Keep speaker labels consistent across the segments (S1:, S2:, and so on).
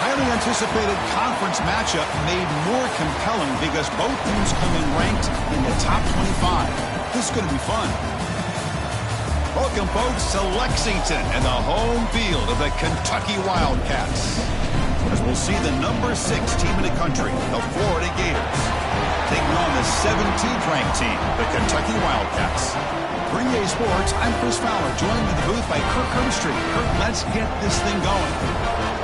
S1: highly anticipated conference matchup made more compelling because both teams come in ranked in the top 25. This is going to be fun. Welcome, folks, to Lexington and the home field of the Kentucky Wildcats, as we'll see the number 6 team in the country, the Florida Gators, taking on the 17th ranked team, the Kentucky Wildcats. For EA Sports, I'm Chris Fowler, joined in the booth by Kirk Herbstreit. Kirk, let's get this thing going.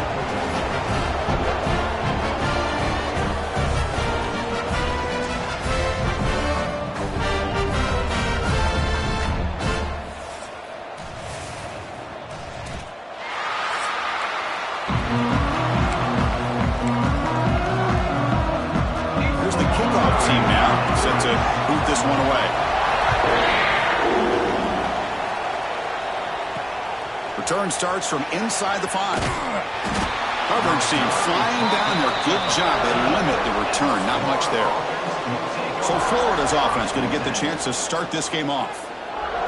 S1: Return starts from inside the 5. Coverage team flying down there. Good job. They limit the return. Not much there. So Florida's offense going to get the chance to start this game off.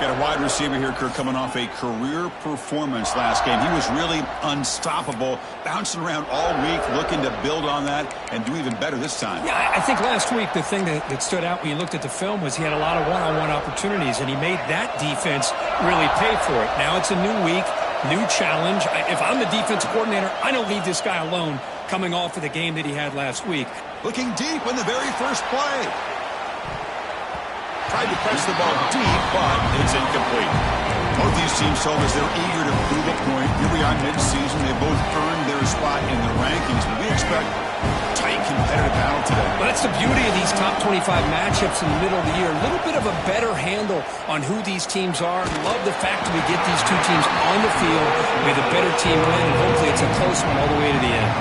S1: Got a wide receiver here, Kirk, coming off a career performance last game. He was really unstoppable, bouncing around all week, looking to build on that and do even better this time.
S2: Yeah, I think last week the thing that stood out when you looked at the film was he had a lot of one-on-one opportunities, and he made that defense really pay for it. Now it's a new week, new challenge. If I'm the defense coordinator, I don't leave this guy alone coming off of the game that he had last week.
S1: Looking deep in the very first play. Tried to press the ball deep, but it's incomplete. Both these teams told us they're eager to prove a point. Here we are mid-season. They both earned their spot in the rankings, but we expect a tight, competitive battle today.
S2: Well, that's the beauty of these top 25 matchups in the middle of the year. A little bit of a better handle on who these teams are. Love the fact that we get these two teams on the field. May the better team win, and hopefully it's a close one all the way to the end.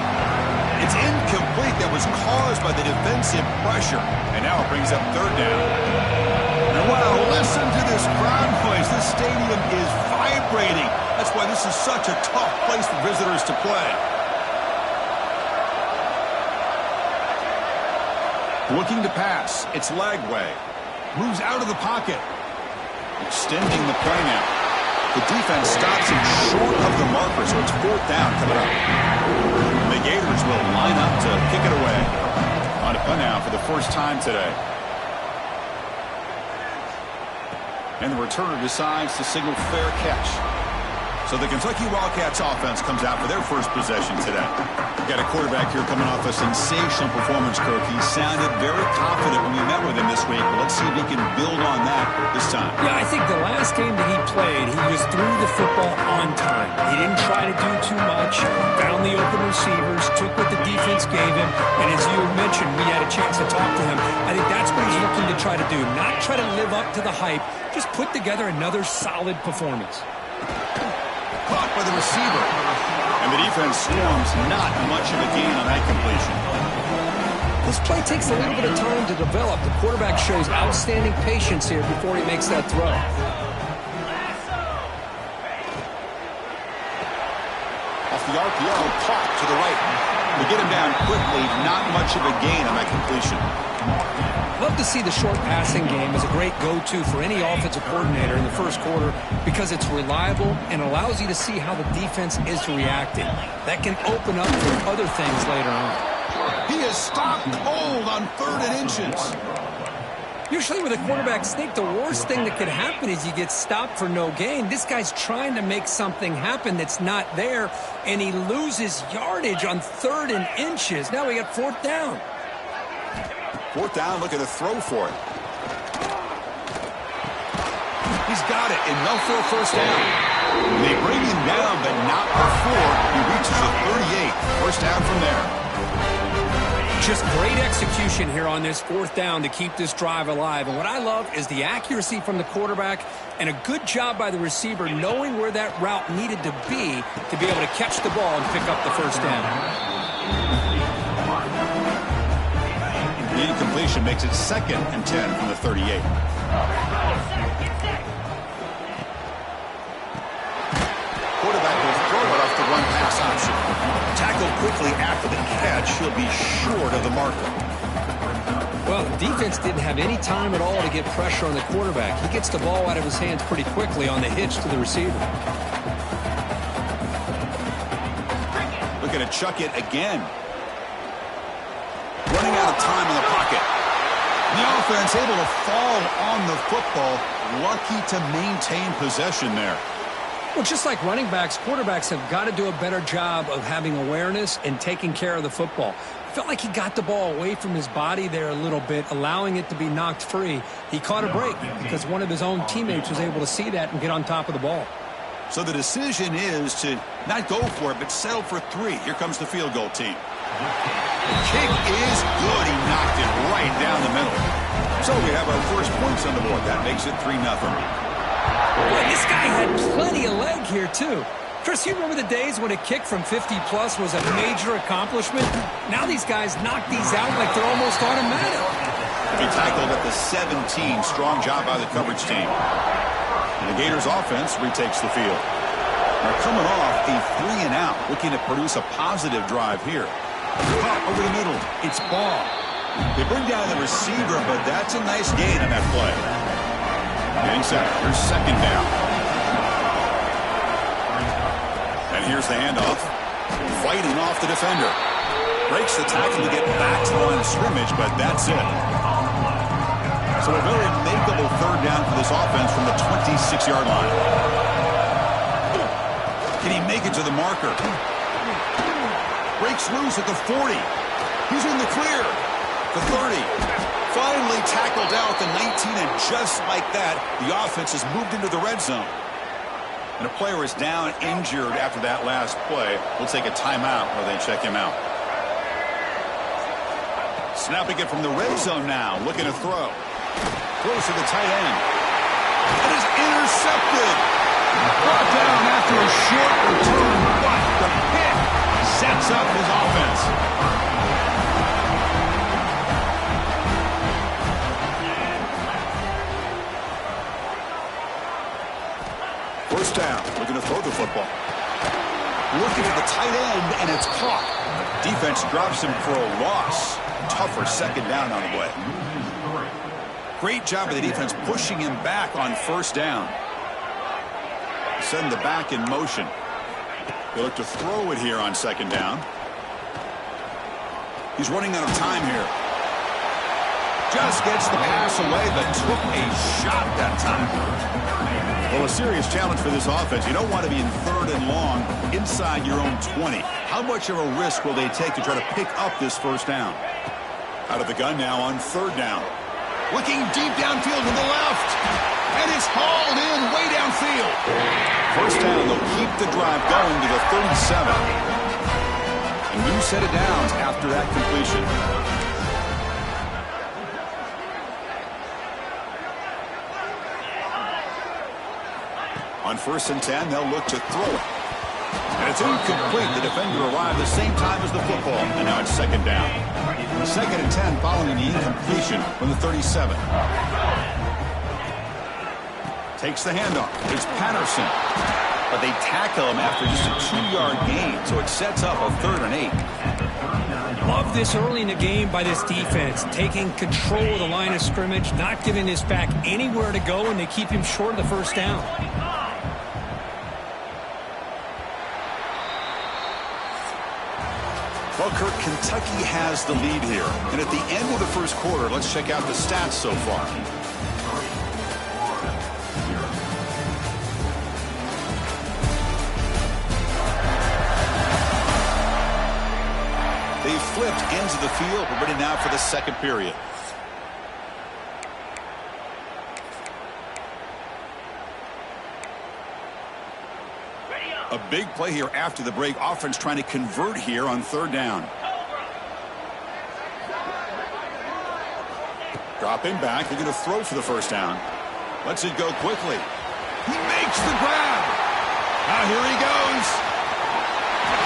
S1: It's incomplete. That was caused by the defensive pressure, and now it brings up third down. Wow, listen to this crowd noise. This stadium is vibrating. That's why this is such a tough place for visitors to play. Looking to pass. It's Lagway. Moves out of the pocket. Extending the play now. The defense stops him short of the marker, so it's fourth down coming up. The Gators will line up to kick it away. On a punt now for the first time today. And the returner decides to signal fair catch. So the Kentucky Wildcats offense comes out for their first possession today. We've got a quarterback here coming off a sensational performance, Kirk. He sounded very confident when we met with him this week, but let's see if he can build on that this time.
S2: Yeah, I think the last game that he played, he just threw the football on time. He didn't try to do too much, found the open receivers, took what the defense gave him, and as you mentioned, we had a chance to talk to him. I think that's what he's looking to try to do, not try to live up to the hype, just put together another solid performance.
S1: Caught by the receiver. And the defense swarms, not much of a gain on that completion.
S2: This play takes a little bit of time to develop. The quarterback shows outstanding patience here before he makes that throw.
S1: Off the RPO, caught to the right. We get him down quickly, not much of a gain on that completion.
S2: Love to see the short passing game as a great go-to for any offensive coordinator in the first quarter because it's reliable and allows you to see how the defense is reacting. That can open up for other things later on.
S1: He is stopped cold on 3rd and inches.
S2: Usually with a quarterback sneak, the worst thing that could happen is you get stopped for no gain. This guy's trying to make something happen that's not there, and he loses yardage on 3rd and inches. Now we got 4th down.
S1: 4th down, looking to throw for it. He's got it, enough for a first down. They bring him down, but not before he reaches the 38. First down from there.
S2: Just great execution here on this 4th down to keep this drive alive. And what I love is the accuracy from the quarterback and a good job by the receiver knowing where that route needed to be able to catch the ball and pick up the first down.
S1: The incompletion makes it 2nd and 10 from the 38. Quarterback will throw it off the run pass option. Tackled quickly after the catch. He'll be short of the marker.
S2: Well, the defense didn't have any time at all to get pressure on the quarterback. He gets the ball out of his hands pretty quickly on the hitch to the receiver.
S1: looking to chuck it again. Running out of time in the pocket. And the offense able to fall on the football. Lucky to maintain possession there.
S2: Well, just like running backs, quarterbacks have got to do a better job of having awareness and taking care of the football. Felt like he got the ball away from his body there a little bit, allowing it to be knocked free. He caught a break because one of his own teammates was able to see that and get on top of the ball.
S1: So the decision is to not go for it, but settle for 3. Here comes the field goal team. The kick is good. He knocked it right down the middle. So we have our first points on the board. That makes it 3-0.
S2: Boy, this guy had plenty of leg here, too. Chris, you remember the days when a kick from 50-plus was a major accomplishment? Now these guys knock these out like they're almost automatic.
S1: He tackled at the 17. Strong job by the coverage team. And the Gators offense retakes the field. They're coming off a 3-and-out, looking to produce a positive drive here. Caught over the middle. It's Ball. They bring down the receiver, but that's a nice gain on that play. Getting set. Here's second down. And here's the handoff. Fighting off the defender. Breaks the tackle to get back to the line of scrimmage, but that's it. So a very makeable third down for this offense from the 26-yard line. Can he make it to the marker? Breaks loose at the 40. He's in the clear. The 30. Finally tackled out the 19, and just like that, the offense has moved into the red zone. And a player is down, injured after that last play. We'll take a timeout while they check him out. Snapping it from the red zone now, looking to throw. Throws to the tight end. It is intercepted. Brought down after a short return, but the pick sets up his offense. First down, looking to throw the football. Looking for the tight end, and it's caught. Defense drops him for a loss. Tougher second down on the way. Great job of the defense pushing him back on first down. Send the back in motion. They look to throw it here on second down. He's running out of time here. Just gets the pass away, but took a shot that time. Well, a serious challenge for this offense. You don't want to be in third and long inside your own 20. How much of a risk will they take to try to pick up this first down? Out of the gun now on third down. Looking deep downfield to the left. And it's hauled in way downfield. First down, they'll keep the drive going to the 37. A new set of downs after that completion. On 1st and 10, they'll look to throw it. And it's incomplete. The defender arrived the same time as the football. And now it's second down. 2nd and 10 following the incompletion from the 37. Takes the handoff. It's Patterson. But they tackle him after just a 2-yard gain. So it sets up a 3rd and 8.
S2: Love this early in the game by this defense. Taking control of the line of scrimmage. Not giving this back anywhere to go. And they keep him short of the first down.
S1: Well, Kirk, Kentucky has the lead here. And at the end of the first quarter, let's check out the stats so far. They flipped ends of the field. We're ready now for the second period. A big play here after the break. Offense trying to convert here on third down. Dropping back. They're going to throw for the first down. Lets it go quickly. He makes the grab. Now here he goes.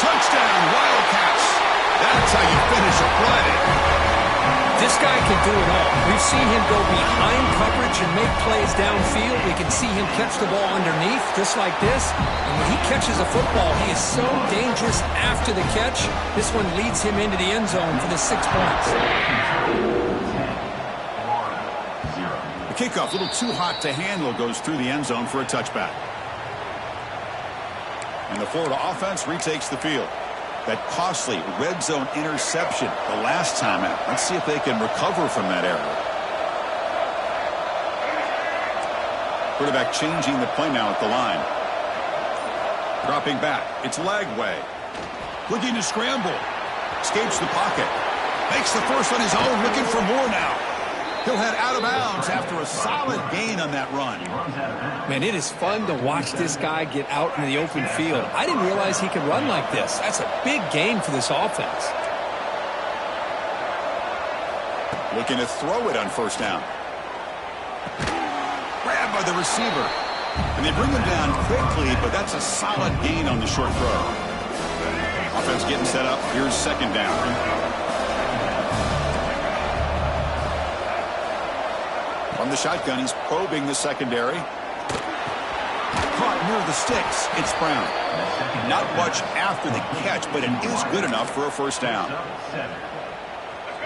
S1: Touchdown, Wildcats. That's how you finish a play.
S2: This guy can do it all. We've seen him go behind coverage and make plays downfield. We can see him catch the ball underneath, just like this. And when he catches a football, he is so dangerous after the catch. This one leads him into the end zone for the 6 points.
S1: The kickoff, a little too hot to handle, goes through the end zone for a touchback. And the Florida offense retakes the field. That costly red zone interception the last time out. Let's see if they can recover from that error. Quarterback changing the play now at the line. Dropping back. It's Lagway. Looking to scramble. Escapes the pocket. Makes the first on his own. Looking for more now. He'll head out of bounds after a solid gain on that run.
S2: Man, it is fun to watch this guy get out in the open field. I didn't realize he could run like this. That's a big gain for this offense.
S1: Looking to throw it on first down. Grabbed by the receiver. And they bring him down quickly, but that's a solid gain on the short throw. Offense getting set up. Here's second down. From the shotgun, he's probing the secondary. Caught near the sticks. It's Brown. Not much after the catch, but it is good enough for a first down.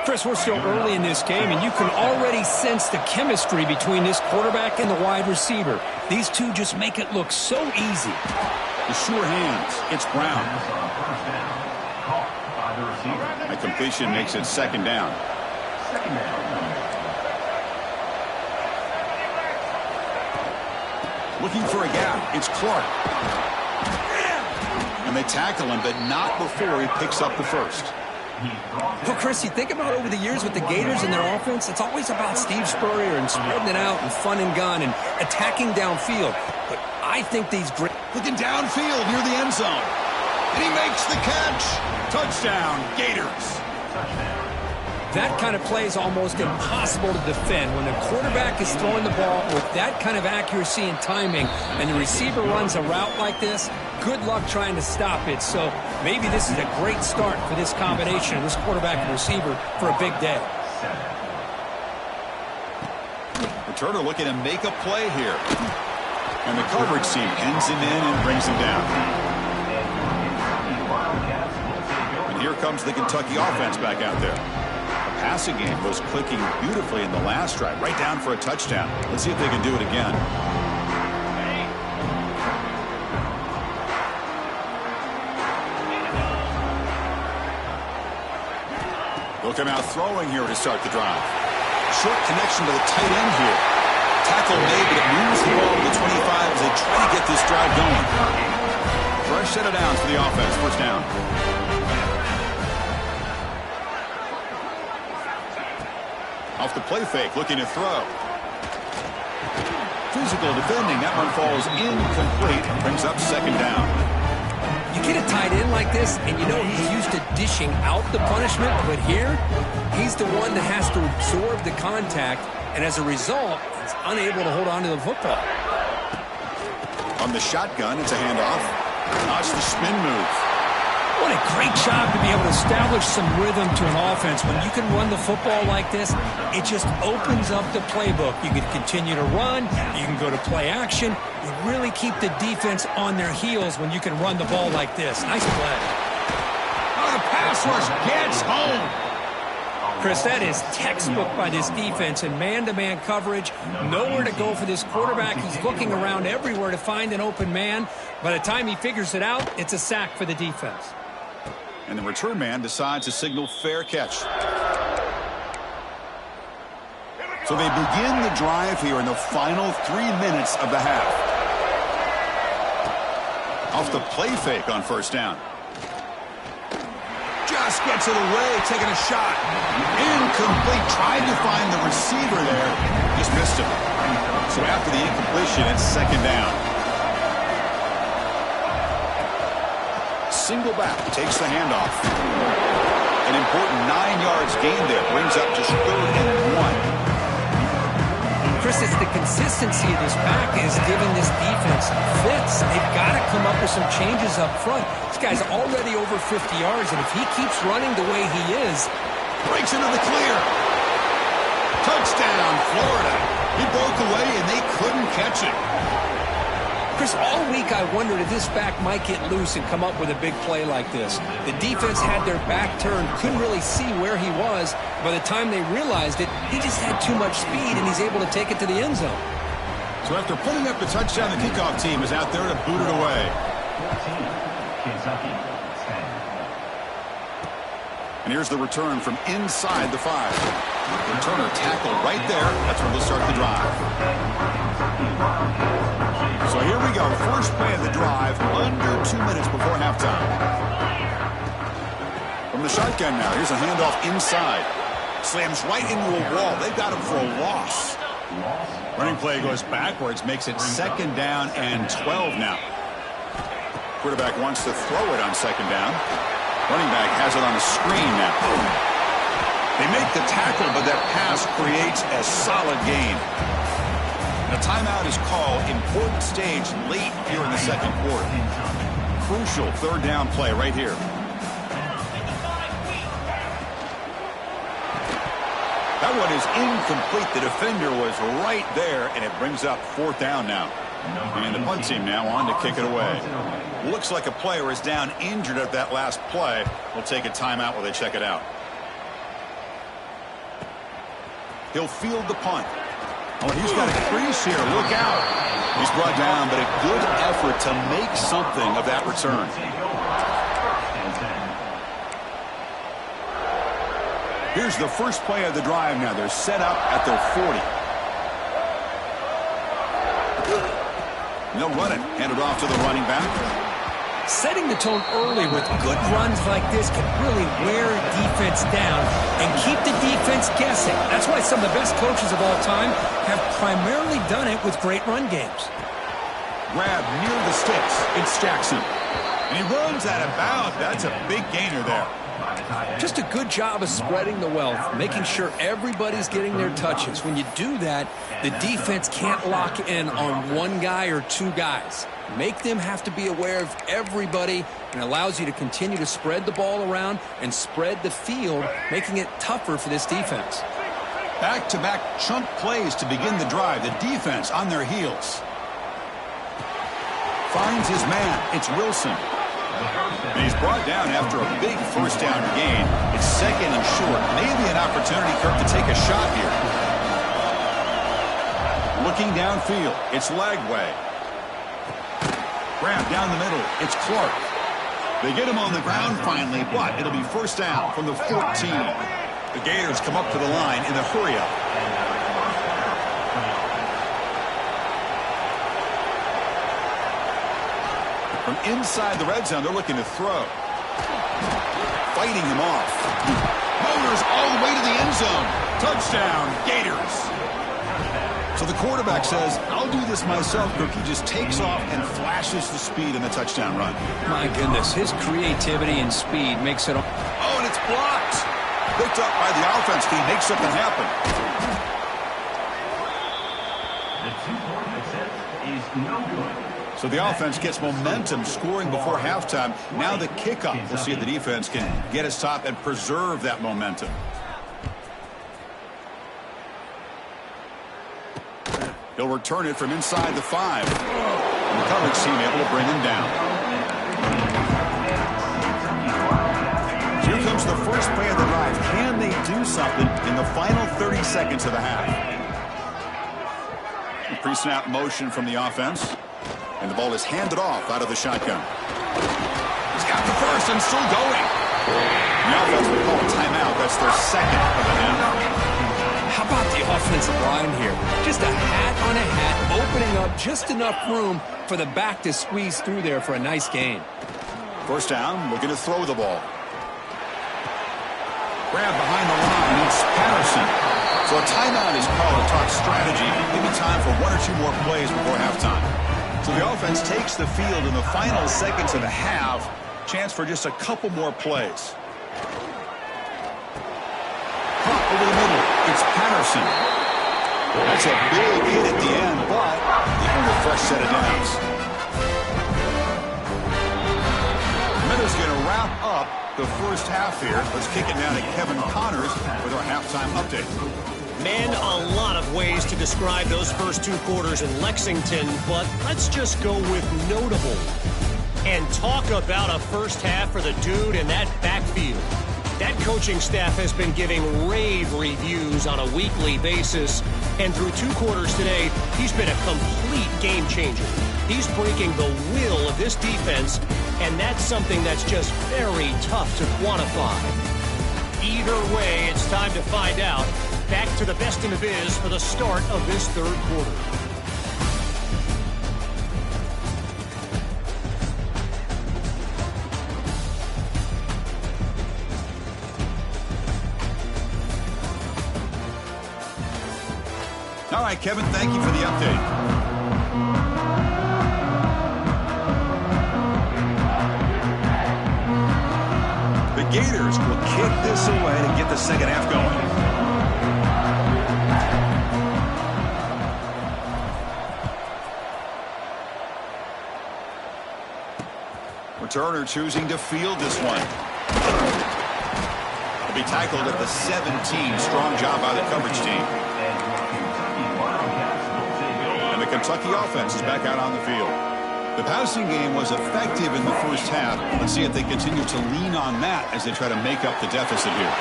S2: Chris, we're still early in this game, and you can already sense the chemistry between this quarterback and the wide receiver. These two just make it look so easy.
S1: The sure hands. It's Brown. A completion makes it second down. Looking for a gap. It's Clark. And they tackle him, but not before he picks up the first.
S2: Well, Chris, you think about over the years with the Gators and their offense, it's always about Steve Spurrier and spreading it out and fun and gun and attacking downfield. But I think these great...
S1: Looking downfield near the end zone. And he makes the catch. Touchdown, Gators.
S2: That kind of play is almost impossible to defend. When the quarterback is throwing the ball with that kind of accuracy and timing, and the receiver runs a route like this, good luck trying to stop it. So maybe this is a great start for this combination of this quarterback and receiver for a big day.
S1: Returner looking to make a play here. And the coverage team pins him in and brings him down. And here comes the Kentucky offense back out there. Passing game was clicking beautifully in the last drive, right down for a touchdown. Let's see if they can do it again. They'll come out throwing here to start the drive. Short connection to the tight end here. Tackle made, but it moves the ball to the 25 as they try to get this drive going. Fresh set of downs for the offense. First down. Off the play fake, looking to throw. Physical defending. That one falls incomplete. Brings up second down.
S2: You get a tight end like this, and you know he's used to dishing out the punishment, but here, he's the one that has to absorb the contact, and as a result, he's unable to hold on to the football.
S1: On the shotgun, it's a handoff. Watch the spin move.
S2: What a great job to be able to establish some rhythm to an offense. When you can run the football like this, it just opens up the playbook. You can continue to run. You can go to play action. You really keep the defense on their heels when you can run the ball like this. Nice play.
S1: Oh, the pass rush gets home.
S2: Chris, that is textbook by this defense in man-to-man coverage. Nowhere to go for this quarterback. He's looking around everywhere to find an open man. By the time he figures it out, it's a sack for the defense.
S1: And the return man decides to signal fair catch. So they begin the drive here in the final 3 minutes of the half. Off the play fake on first down. Just gets it away, taking a shot. Incomplete, tried to find the receiver there. Just missed him. So after the incompletion, it's second down. Single back, takes the handoff. An important 9 yards gain there, brings up just 3rd and 1.
S2: Chris, it's the consistency of this back is giving this defense fits. They've got to come up with some changes up front. This guy's already over 50 yards, and if he keeps running the way he is...
S1: Breaks into the clear. Touchdown, Florida. He broke away, and they couldn't catch him.
S2: Chris, all week I wondered if this back might get loose and come up with a big play like this. The defense had their back turned, couldn't really see where he was. By the time they realized it, he just had too much speed, and he's able to take it to the end zone.
S1: So after putting up the touchdown, the kickoff team is out there to boot it away. And here's the return from inside the 5. Returner tackled right there. That's where they'll start the drive. So here we go. First play of the drive, under 2 minutes before halftime. From the shotgun now, here's a handoff inside. Slams right into a wall. They've got him for a loss. Running play goes backwards, makes it 2nd down and 12 now. Quarterback wants to throw it on 2nd down. Running back has it on the screen now. They make the tackle, but that pass creates a solid gain. A timeout is called. Important stage late here in the 2nd quarter. Crucial 3rd down play right here. That one is incomplete. The defender was right there, and it brings up 4th down now. And the punt team now on to kick it away. Looks like a player is down injured at that last play. We'll take a timeout while they check it out. He'll field the punt. Oh, he's got a crease here. Look out. He's brought down, but a good effort to make something of that return. Here's the first play of the drive now. They're set up at their 40. They'll run it. Hand it off to the running back.
S2: Setting the tone early with good runs like this can really wear a defense down and keep the defense guessing. That's why some of the best coaches of all time have primarily done it with great run games.
S1: Grab near the sticks. It's Jackson. And he runs out of bounds. That's a big gainer there.
S2: Just a good job of spreading the wealth, making sure everybody's getting their touches. When you do that, the defense can't lock in on one guy or 2 guys. Make them have to be aware of everybody, and allows you to continue to spread the ball around and spread the field, making it tougher for this defense.
S1: Back-to-back chunk plays to begin the drive. The defense on their heels. Finds his man. It's Wilson. And he's brought down after a big 1st down gain. It's 2nd and short. Maybe an opportunity, Kirk, to take a shot here. Looking downfield. It's Lagway. Grab down the middle. It's Clark. They get him on the ground finally, but it'll be 1st down from the 14. The Gators come up to the line in the hurry-up. From inside the red zone, they're looking to throw. Fighting him off. Motors all the way to the end zone. Touchdown, Gators. So the quarterback says, I'll do this myself. He just takes off and flashes the speed in the touchdown run.
S2: My goodness, his creativity and speed makes it...
S1: Oh, and it's blocked. Picked up by the offense. Can he make something happen?
S3: The 2-point attempt is no good.
S1: So the offense gets momentum, scoring before halftime. Now the kickoff. We'll see if the defense can get his top and preserve that momentum. He'll return it from inside the 5. And the coverage team able to bring him down. Here comes the first play of the drive. Can they do something in the final 30 seconds of the half? Pre-snap motion from the offense. And the ball is handed off out of the shotgun. He's got the first and still going. The offense will call a timeout. That's their 2nd of the half.
S2: How about the offensive line here? Just a hat on a hat, opening up just enough room for the back to squeeze through there for a nice gain.
S1: 1st down, looking to throw the ball. Grab behind the line. It's Patterson. So a timeout is called to talk strategy. Maybe time for 1 or 2 more plays before halftime. So the offense takes the field in the final seconds of the half. Chance for just a couple more plays. Pop over the middle. It's Patterson. That's a big hit at the end, but even with a fresh set of downs. Minutes going to wrap up the first half here. Let's kick it down to Kevin Connors with our halftime update.
S4: Man, a lot of ways to describe those first 2 quarters in Lexington, but let's just go with notable. And talk about a first half for the dude in that backfield. That coaching staff has been giving rave reviews on a weekly basis, and through 2 quarters today, he's been a complete game changer. He's breaking the will of this defense, and that's something that's just very tough to quantify. Either way, it's time to find out. Back to the best in the biz for the start of this third quarter.
S1: All right, Kevin, thank you for the update. The Gators will kick this away to get the second half going. Returner choosing to field this one. Will be tackled at the 17. Strong job by the coverage team. And the Kentucky offense is back out on the field. The passing game was effective in the first half. Let's see if they continue to lean on that as they try to make up the deficit here.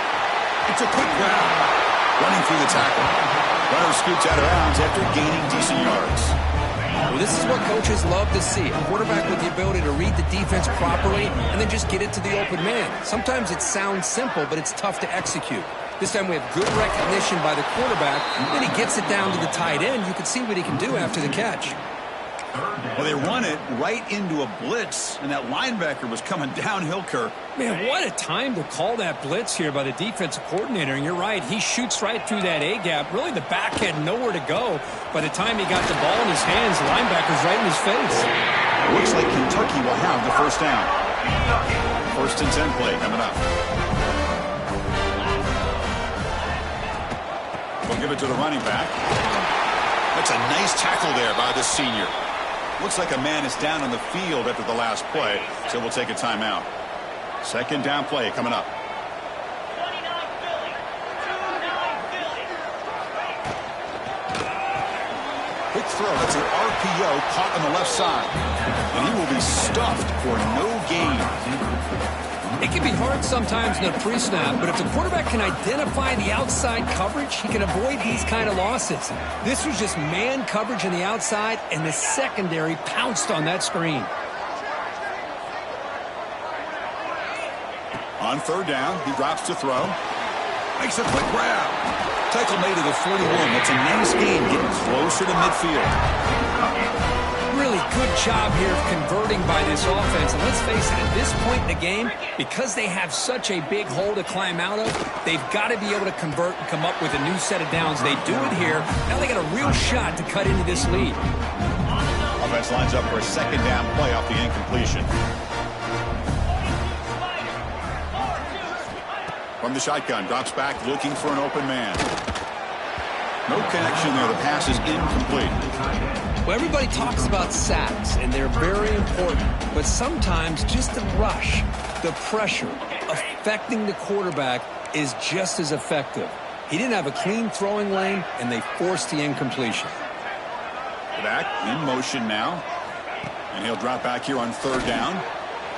S1: It's a quick grab. Running through the tackle. Runner scoots out of bounds after gaining decent yards.
S5: Well, this is what coaches love to see. A quarterback with the ability to read the defense properly and then just get it to the open man. Sometimes it sounds simple, but it's tough to execute. This time we have good recognition by the quarterback. Then he gets it down to the tight end. You can see what he can do after the catch.
S1: Well, they run it right into a blitz, and that linebacker was coming downhill, Kirk.
S2: Man, what a time to call that blitz here by the defensive coordinator. And you're right, he shoots right through that A-gap. Really, the back had nowhere to go. By the time he got the ball in his hands, the linebacker's right in his face.
S1: It looks like Kentucky will have the first down. First and 10 play coming up. We'll give it to the running back. That's a nice tackle there by the senior. Looks like a man is down on the field after the last play, so we'll take a timeout. Second down play coming up. Quick throw. That's an RPO caught on the left side. And he will be stuffed for no gain.
S2: It can be hard sometimes in a pre-snap, but if the quarterback can identify the outside coverage, he can avoid these kind of losses. This was just man coverage on the outside, and the secondary pounced on that screen.
S1: On third down, he drops to throw. Makes a quick grab. Tackle made at the 41. That's a nice gain, getting closer to midfield.
S2: Really good job here of converting by this offense. And let's face it, at this point in the game, because they have such a big hole to climb out of, they've got to be able to convert and come up with a new set of downs. They do it here. Now they got a real shot to cut into this lead.
S1: Offense lines up for a second down play off the incompletion. From the shotgun, drops back, looking for an open man. No connection there. The pass is incomplete.
S5: Well, everybody talks about sacks, and they're very important. But sometimes just the rush, the pressure, affecting the quarterback is just as effective. He didn't have a clean throwing lane, and they forced the incompletion.
S1: Back in motion now. And he'll drop back here on third down.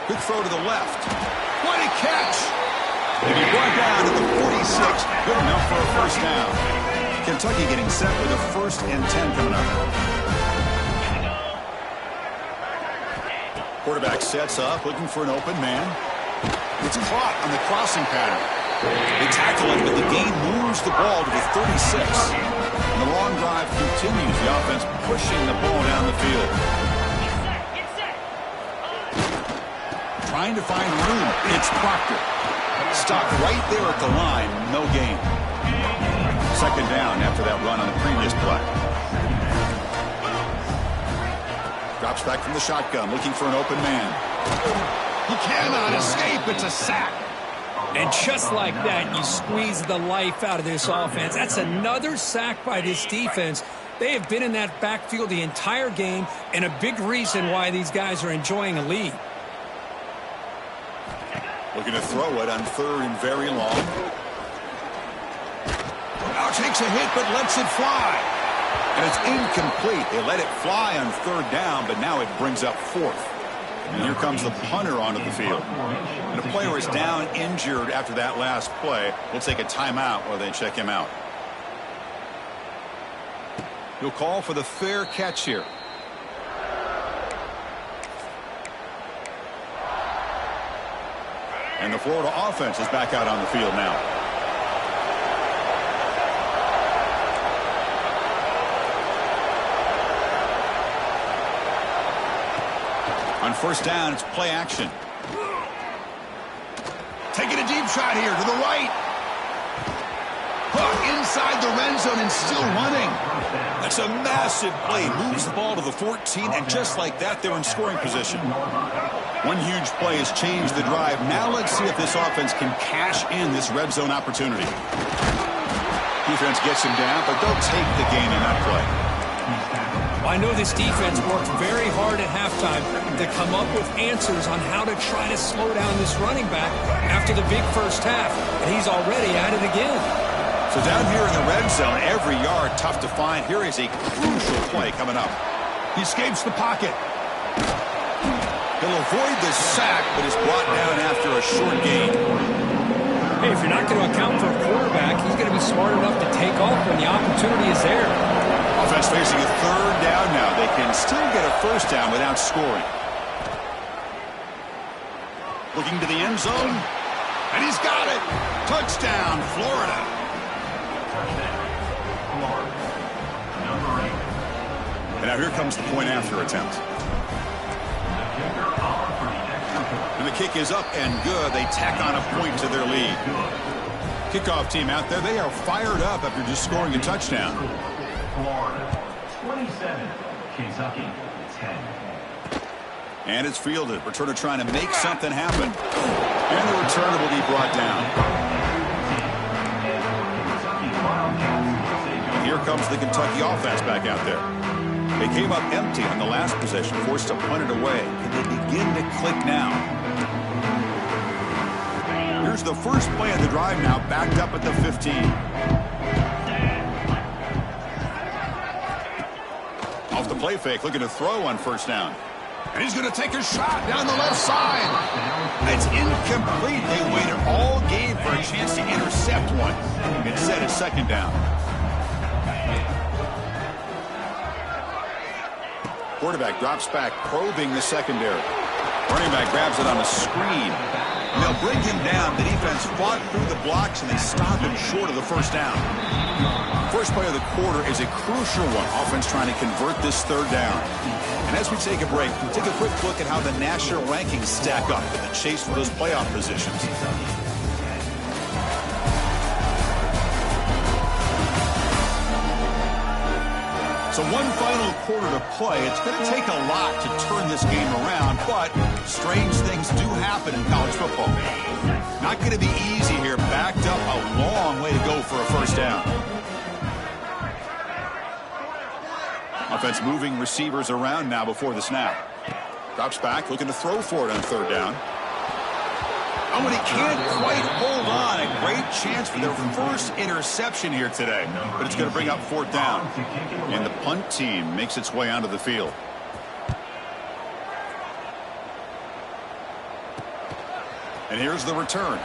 S1: Quick throw to the left. What a catch! And he brought down to the 46. Good enough for a first down. Kentucky getting set with a first and 10 coming up. Quarterback sets up, looking for an open man. It's caught on the crossing pattern. They tackle it, but the gain moves the ball to the 36. And the long drive continues. The offense pushing the ball down the field. Trying to find room. It's Proctor. Stopped right there at the line. No gain. Second down after that run on the previous play. Drops back from the shotgun, looking for an open man. He cannot escape. It's a sack.
S2: And just like that, you squeeze the life out of this offense. That's another sack by this defense. They have been in that backfield the entire game, and a big reason why these guys are enjoying a lead.
S1: Looking to throw it on third and very long. Now takes a hit, but lets it fly. And it's incomplete. They let it fly on third down, but now it brings up fourth. And here comes the punter onto the field. And a player is down injured after that last play. We'll take a timeout while they check him out. He'll call for the fair catch here. And the Florida offense is back out on the field now. On first down, it's play action. Taking a deep shot here to the right. Hook inside the red zone and still running. That's a massive play. Moves the ball to the 14, and just like that, they're in scoring position. One huge play has changed the drive. Now let's see if this offense can cash in this red zone opportunity. Defense gets him down, but they'll take the gain in that play.
S2: Well, I know this defense worked very hard at halftime to come up with answers on how to try to slow down this running back after the big first half, and he's already at it again.
S1: So down here in the red zone, every yard tough to find. Here is a crucial play coming up. He escapes the pocket. He'll avoid the sack, but is brought down after a short gain.
S2: Hey, if you're not going to account for a quarterback, he's going to be smart enough to take off when the opportunity is there.
S1: Offense facing a third down now. They can still get a first down without scoring. Looking to the end zone, and he's got it. Touchdown, Florida. And now here comes the point after attempt. And the kick is up and good. They tack on a point to their lead. Kickoff team out there, they are fired up after just scoring a touchdown.
S3: Florida 27, Kentucky 10.
S1: And it's fielded. Returner trying to make something happen. And the returner will be brought down. And here comes the Kentucky offense back out there. They came up empty on the last possession, forced to punt it away. Can they begin to click now? Here's the first play of the drive now, backed up at the 15. Off the play fake, looking to throw on first down. And he's going to take a shot down the left side. It's incomplete. They waited all game for a chance to intercept one. Instead, it's second down. Quarterback drops back, probing the secondary. Running back grabs it on a screen. And they'll bring him down. The defense fought through the blocks, and they stop him short of the first down. First play of the quarter is a crucial one. Offense trying to convert this third down. And as we take a break, take a quick look at how the national rankings stack up in the chase for those playoff positions. So one final quarter to play. It's going to take a lot to turn this game around, but strange things do happen in college football. Not going to be easy here. Backed up a long way to go for a first down. Offense moving receivers around now before the snap. Drops back, looking to throw for it on third down. Oh, and he can't quite hold on. A great chance for their first interception here today. But it's going to bring up fourth down. And the punt team makes its way onto the field. And here's the return.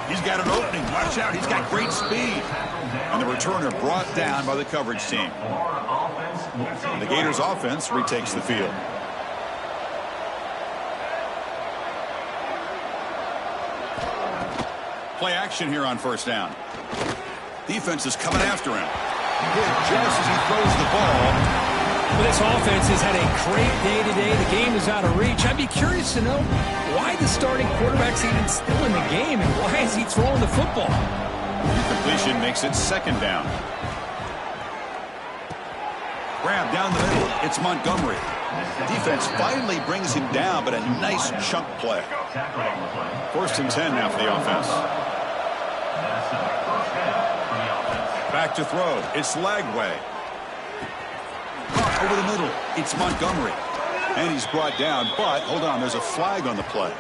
S1: He's got an opening. Watch out. He's got great speed. And the returner brought down by the coverage team. The Gators offense retakes the field. Play action here on first down. Defense is coming after him. Hit just as he throws the ball.
S2: Well, this offense has had a great day today. The game is out of reach. I'd be curious to know why the starting quarterback's even still in the game and why is he throwing the football?
S1: Completion makes it second down. Grab down the middle. It's Montgomery. Defense finally brings him down, but a nice chunk play. First and 10 now for the offense. Back to throw. It's Lagway. Over the middle. It's Montgomery. And he's brought down, but hold on, there's a flag on the play.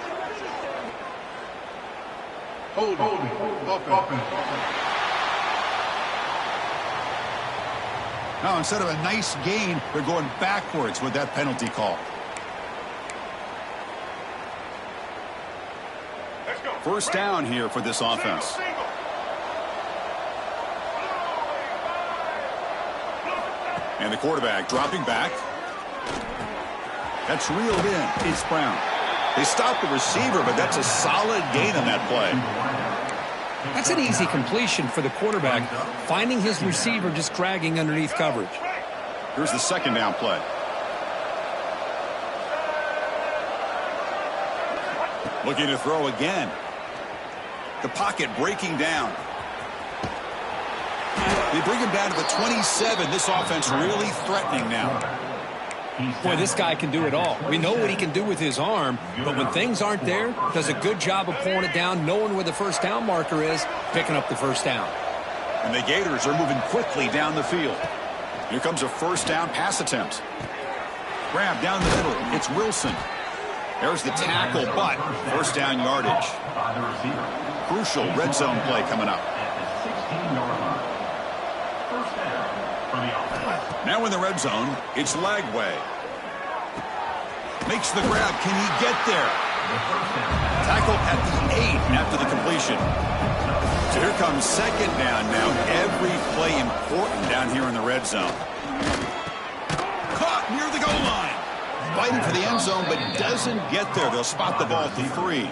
S6: Hold.
S1: Now, instead of a nice gain, they're going backwards with that penalty call. First down here for this offense. And the quarterback dropping back. That's reeled in. It's Brown. They stopped the receiver, but that's a solid gain on that play.
S2: That's an easy completion for the quarterback, finding his receiver just dragging underneath coverage.
S1: Here's the second down play. Looking to throw again. The pocket breaking down. They bring him down to the 27. This offense really threatening now.
S2: Boy, this guy can do it all. We know what he can do with his arm, but when things aren't there, does a good job of pulling it down, knowing where the first down marker is, picking up the first down.
S1: And the Gators are moving quickly down the field. Here comes a first down pass attempt. Grab down the middle. It's Wilson. There's the tackle, but first down yardage. Crucial red zone play coming up. Now in the red zone, it's Lagway. Makes the grab. Can he get there? Tackle at the 8 after the completion. So here comes second down now. Every play important down here in the red zone. Caught near the goal line. Fighting for the end zone, but doesn't get there. They'll spot the ball at the 3.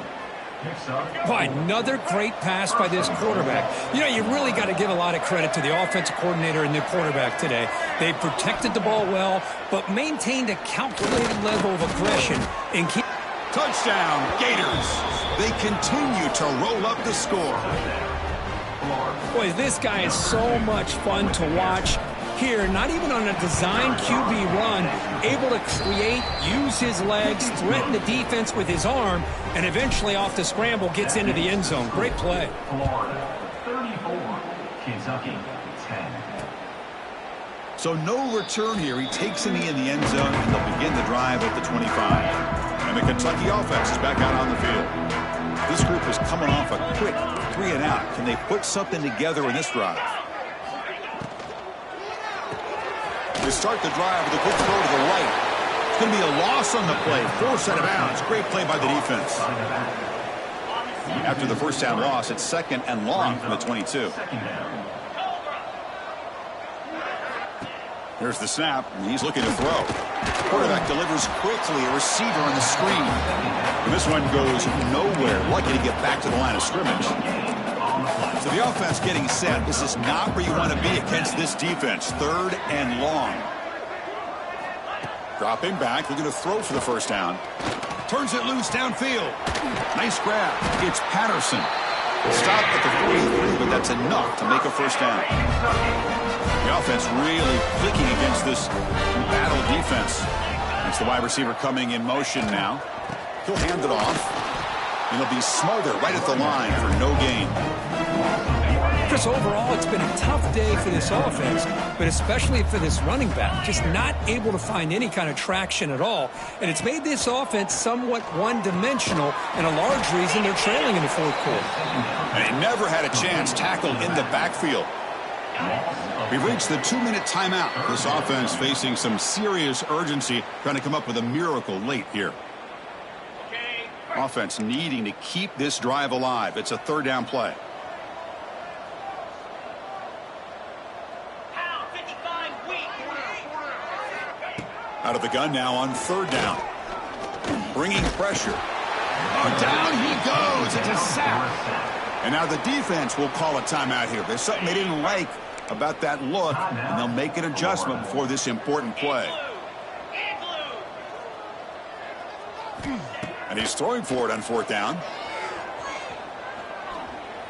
S2: Boy, another great pass by this quarterback. You know, you really got to give a lot of credit to the offensive coordinator and the quarterback today. They protected the ball well, but maintained a calculated level of aggression and keep...
S1: Touchdown, Gators. They continue to roll up the score.
S2: Boy, this guy is so much fun to watch. Here, not even on a design QB run, able to create, use his legs, threaten the defense with his arm, and eventually off the scramble gets into the end zone. Great play.
S3: Florida 34, Kentucky 10.
S1: So no return here. He takes a knee in the end zone, and they'll begin the drive at the 25. And the Kentucky offense is back out on the field. This group is coming off a quick 3 and out. Can they put something together in this drive? They start the drive with a quick throw to the right. It's going to be a loss on the play. Forced out of bounds. Great play by the defense. After the first down loss, it's second and long from the 22. Here's the snap, and he's looking to throw. Quarterback delivers quickly, a receiver on the screen. And this one goes nowhere. Lucky to get back to the line of scrimmage. So the offense getting set. This is not where you want to be against this defense. Third and long. Dropping back, looking to throw for the first down. Turns it loose downfield. Nice grab. It's Patterson. Stop at the 43, but that's enough to make a first down. The offense really clicking against this battle defense. It's the wide receiver coming in motion now. He'll hand it off. And he'll be smothered right at the line for no gain.
S2: Chris, overall, it's been a tough day for this offense, but especially for this running back. Just not able to find any kind of traction at all. And it's made this offense somewhat one-dimensional, and a large reason they're trailing in the fourth quarter.
S1: And he never had a chance tackled in the backfield. We've reached the 2-minute timeout. This offense facing some serious urgency, trying to come up with a miracle late here. Offense needing to keep this drive alive. It's a third down play. Out of the gun now on third down. Bringing pressure. Down he goes. It's a sack. And now the defense will call a timeout here. There's something they didn't like about that look, and they'll make an adjustment before this important play. And he's throwing for it on fourth down.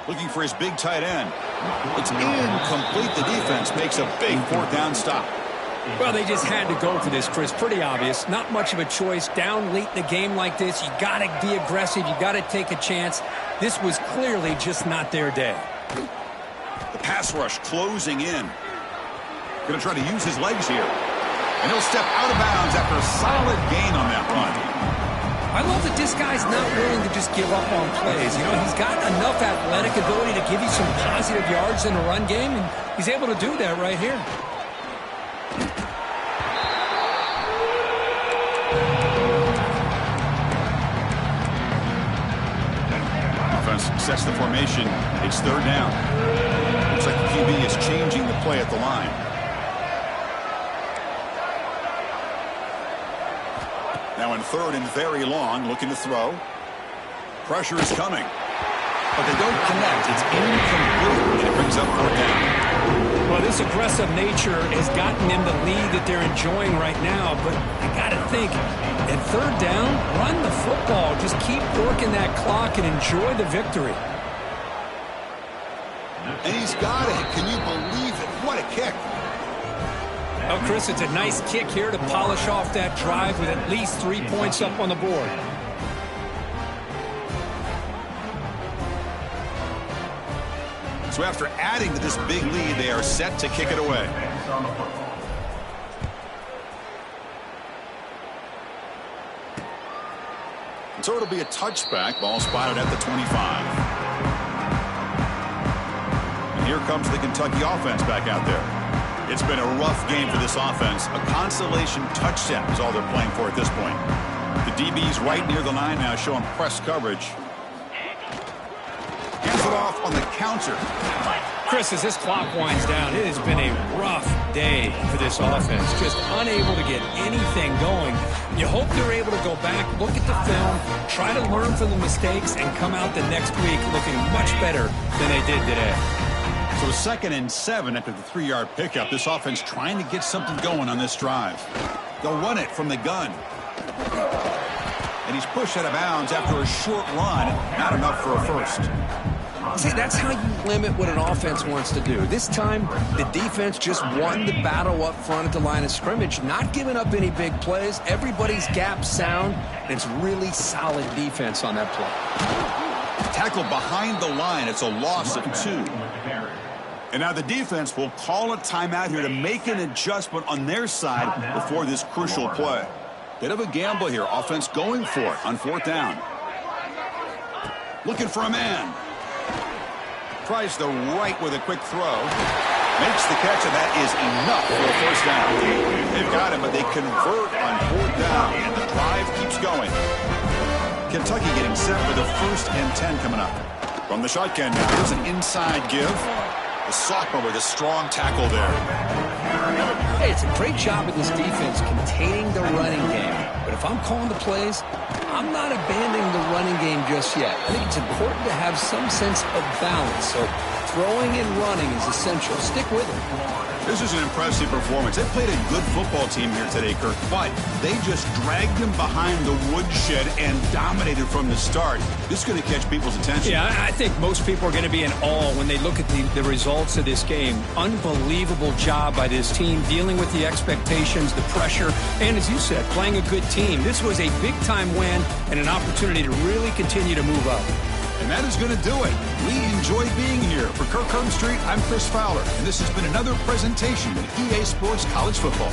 S1: Looking for his big tight end. It's incomplete. The defense makes a big fourth down stop.
S2: Well, they just had to go for this, Chris. Pretty obvious. Not much of a choice. Down late in the game like this, you got to be aggressive. You got to take a chance. This was clearly just not their day.
S1: The pass rush closing in. Going to try to use his legs here. And he'll step out of bounds after a solid gain on that run.
S2: I love that this guy's not willing to just give up on plays. You know, he's got enough athletic ability to give you some positive yards in the run game, and he's able to do that right here.
S1: Offense sets the formation. It's third down. Looks like the QB is changing the play at the line. Now in third and very long, looking to throw. Pressure is coming. But they don't connect. It's incomplete, and it brings up fourth down.
S2: Well, this aggressive nature has gotten them the lead that they're enjoying right now, but I got to think At third down, run the football. Just keep working that clock and enjoy the victory.
S1: And he's got it. Can you believe it? What a kick.
S2: Oh, Chris, it's a nice kick here to polish off that drive with at least 3 points up on the board.
S1: So after adding to this big lead, they are set to kick it away. So it'll be a touchback. Ball spotted at the 25. And here comes the Kentucky offense back out there. It's been a rough game for this offense. A consolation touchdown is all they're playing for at this point. The DB's right near the line now, showing press coverage. Hands it off on the counter.
S2: Chris, as this clock winds down, it has been a rough day for this offense. Just unable to get anything going. You hope they're able to go back, look at the film, try to learn from the mistakes, and come out the next week looking much better than they did today.
S1: So 2nd and 7 after the 3-yard pickup. This offense trying to get something going on this drive. They'll run it from the gun. And he's pushed out of bounds after a short run. Not enough for a first.
S5: See, that's how you limit what an offense wants to do. This time, the defense just won the battle up front at the line of scrimmage, not giving up any big plays. Everybody's gap sound, and it's really solid defense on that play.
S1: Tackle behind the line. It's a loss of 2. And now the defense will call a timeout here to make an adjustment on their side before this crucial play. Bit of a gamble here. Offense going for it on 4th down. Looking for a man. Tries the right with a quick throw. Makes the catch, and that is enough for a first down. They've got him, but they convert on 4th down, and the drive keeps going. Kentucky getting set for the 1st and 10 coming up. From the shotgun now, here's an inside give. The sophomore with a strong tackle there.
S5: Hey, it's a great job of this defense containing the running game. But if I'm calling the plays, I'm not abandoning the running game just yet. I think it's important to have some sense of balance. So throwing and running is essential. Stick with it.
S1: This is an impressive performance. They played a good football team here today, Kirk, but they just dragged them behind the woodshed and dominated from the start. This is going to catch people's attention.
S2: Yeah, I think most people are going to be in awe when they look at the results of this game. Unbelievable job by this team dealing with the expectations, the pressure, and as you said, playing a good team. This was a big-time win and an opportunity to really continue to move up.
S1: And that is going to do it. We enjoy being here. For Kirk Herbstreit, I'm Chris Fowler, and this has been another presentation of EA Sports College Football.